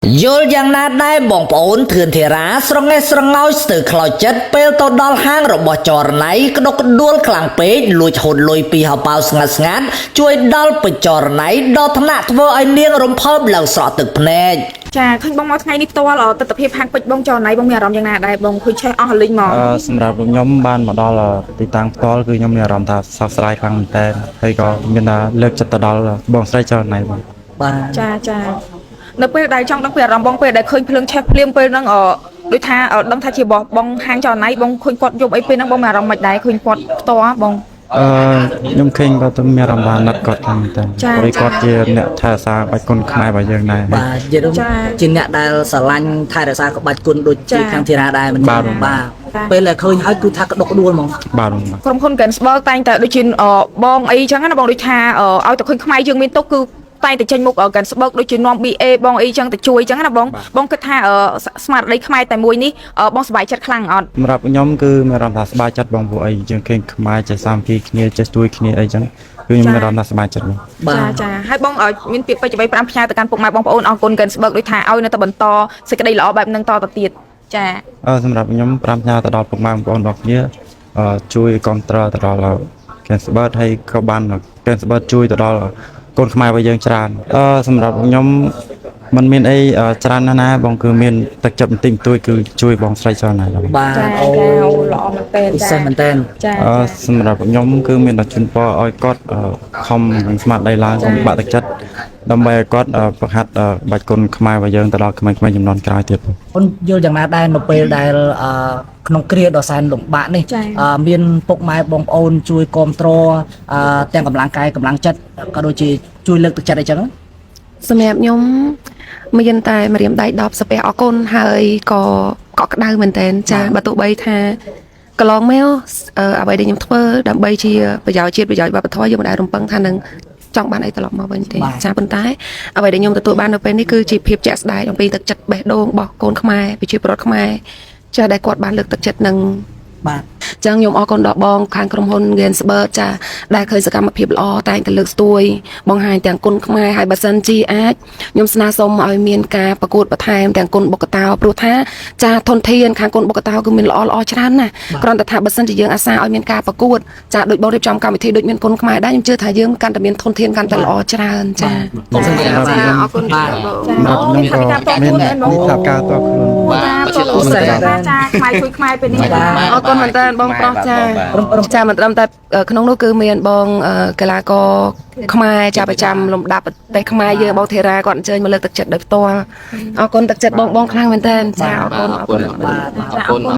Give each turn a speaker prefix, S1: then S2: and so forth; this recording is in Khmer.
S1: យល់យ៉ាងណាដែរបងប្អូនធឿនធារាស្រងេះស្រងោចស្ទើរខ្លោចចិត្តពេលទៅដល់ហាងរបស់ចរណៃក្តុកក្ដួលខ្លាំងពេកលួចហូតលុយពីហោប៉ៅស្ងាត់ៗជួយដល់បច្ចរណៃដល់ថ្នាក់ធ្វើឲ្យនាងរំភើបឡើងស្រក់ទឹកភ្នែក
S2: ចាឃើញបងមកថ្ងៃនេះផ្ទាល់ទស្សនវិជ្ជាហាងពេជ្របងចរណៃបងមានអារម្មណ៍យ៉ាងណាដែរបងឃើញឆេះអស់លីងមក
S3: សម្រាប់ខ្ញុំបានមកដល់ទីតាំងផ្ទាល់គឺខ្ញុំមានអារម្មណ៍ថាសោកស្ដាយខ្លាំងមែនទែនហើយក៏មានថាលើកចិត្តទៅដល់បងស្រីចរណៃបង
S1: បាទ
S2: ចានៅពេលដែលចង់ដឹងពីអារម្មណ៍បងពេលដែលឃើញភ្លើងឆេះភ្លាមពេលហ្នឹងដូចថាដឹងថាជាបងហាងចរណៃបងឃើញគាត់យប់អីពេលហ្នឹងបងមានអារម្មណ៍មិនដែរឃើញគាត់ផ្ទាល់បង
S3: ខ្ញុំឃើញគាត់មានអារម្មណ៍ថាណាត់គាត់ខ្លាំងមែនទែនព្រោះគាត់ជាអ្នកថែរក្សាបាច់គុណខ្មែររបស់យើងដែរ
S1: បាទជាអ្នកដែលស្រឡាញ់ថែរក្សាក្បាច់គុណដូចជាខាងធីរាដែរមិនបាទពេលដែលឃើញហើយគឺថាក្តុកក្ដួលហ្មង
S3: បាទ
S2: ក្រុមហ៊ុន Gensburg តែងតែដូចជាបងអីចឹងណាបងដូចថាឲ្យតែឃើញខ្មែរយើងមានទុកគឺតែតែចេញមុខGensburgដូចជានាំ BA បងអីចឹងទៅជួយចឹងណាបងគិតថាស្មារតីខ្មែរតែមួយនេះបងសប្បាយចិត្តខ្លាំងអត់
S3: សម្រាប់ខ្ញុំគឺមានអារម្មណ៍ថាសប្បាយចិត្តបងព្រោះអីយើងឃើញខ្មែរចេះសាមគ្គីគ្នាចេះជួយគ្នាអីចឹងគឺខ្ញុំមានអារម្មណ៍ថាសប្បាយចិត្តបង
S2: ចាហើយបងមានពាក្យពេចន៍5ផ្ញើទៅកាន់ពុកម៉ែបងប្អូនអរគុណ Gensburg ដូចថាឲ្យនៅតែបន្តសេចក្តីល្អបែបហ្នឹងតទៅទៀតចា
S3: សម្រាប់ខ្ញុំ5ផ្ញើទៅដល់ពុកម៉ែបងប្អូនរបស់គ្នាជួយគ្រប់គ្រងទៅដល់ Gensburg ហើយក៏បាន Gensburg ជួយទៅដល់កូនខ្មែររបស់យើងច្រើនសម្រាប់ខ្ញុំมันមានអីច្រើនណាស់បងគឺមានទឹកចិត្តបន្តិចបន្តួចគឺជួយបងស្រីច្រើនណាស់
S1: បាទ
S2: អូល្អមែនតើ
S1: ពិសេសមែនតើ
S3: សម្រាប់ខ្ញុំគឺមានតែជូនពរឲ្យគាត់ខំស្មារតីឡើងកុំបាក់ទឹកចិត្តដើម្បីឲ្យគាត់បង្ហាត់បាច់គុណខ្មែររបស់យើងទៅដល់ក្មេងៗចំនួនក្រោយទៀត
S1: បងយល់យ៉ាងណាដែរនៅពេលដែលក្នុងគ្រាដ៏សែនលំបាកនេះមានពុកម៉ែបងប្អូនជួយគ្រប់គ្រងទាំងកម្លាំងកាយកម្លាំងចិត្តក៏ដូចជាជួយលើកទឹកចិត្តអីចឹង
S4: សម្រាប់ខ្ញុំមានតែម្រាមដៃ10សាពះអរគុណហើយក៏កក់ក្ដៅមែនតើចាបើទោះបីថាកន្លងមកអ្វីដែលខ្ញុំធ្វើដើម្បីជាប្រយោជន៍ជាតិប្រយោជន៍វប្បធម៌យើងមិនដែលរំពឹងថានឹងចង់បានអីត្រឡប់មកវិញទេចាប៉ុន្តែអ្វីដែលខ្ញុំទទួលបាននៅពេលនេះគឺជាភាពជាក់ស្ដែងអំពីទឹកចិត្តបេះដូងរបស់កូនខ្មែរប្រជាពលរដ្ឋខ្មែរចាដែលគាត់បានលើកទឹកចិត្តនឹង
S1: បាទ
S4: ចឹងខ្ញុំអរគុណដល់បងខាងក្រុមហ៊ុន Gensburg ចាដែលឃើញសកម្មភាពល្អតែងតែលើកស្ទួយបង្ហាញទាំងគុណខ្មែរហើយបើសិនជាអាចខ្ញុំស្នើសុំឲ្យមានការប្រកួតបន្ថែមទាំងគុណបុក្កតោព្រោះថាចាធនធានខាងគុណបុក្កតោគឺមានល្អច្រើនណាស់គ្រាន់តែថាបើសិនជាយើងអាសាឲ្យមានការប្រកួតចាដូចបងរៀបចំកម្មវិធីដូចមានគុណខ្មែរដែរខ្ញុំជឿថាយើងកាន់តែមានធនធានកាន់តែល្អច្រើនចា
S2: អរគុណបាទ
S3: ខ្ញុំក៏មានថាការតបខ្លួន
S2: ចាខ្មែរជួយខ្មែរពេលនេះ
S4: អរគុណមែនតើបងប្រុសចាមិនត្រឹមតែក្នុងនោះគឺមានបងកីឡាករខ្មែរចាប្រចាំលំដាប់ប្រទេសខ្មែរយើងបងធីរាគាត់អញ្ជើញមកលើកទឹកចិត្តដោយផ្ទាល់អរគុណទឹកចិត្តបងខ្លាំងមែនតើចាអរគុណ
S1: បាទ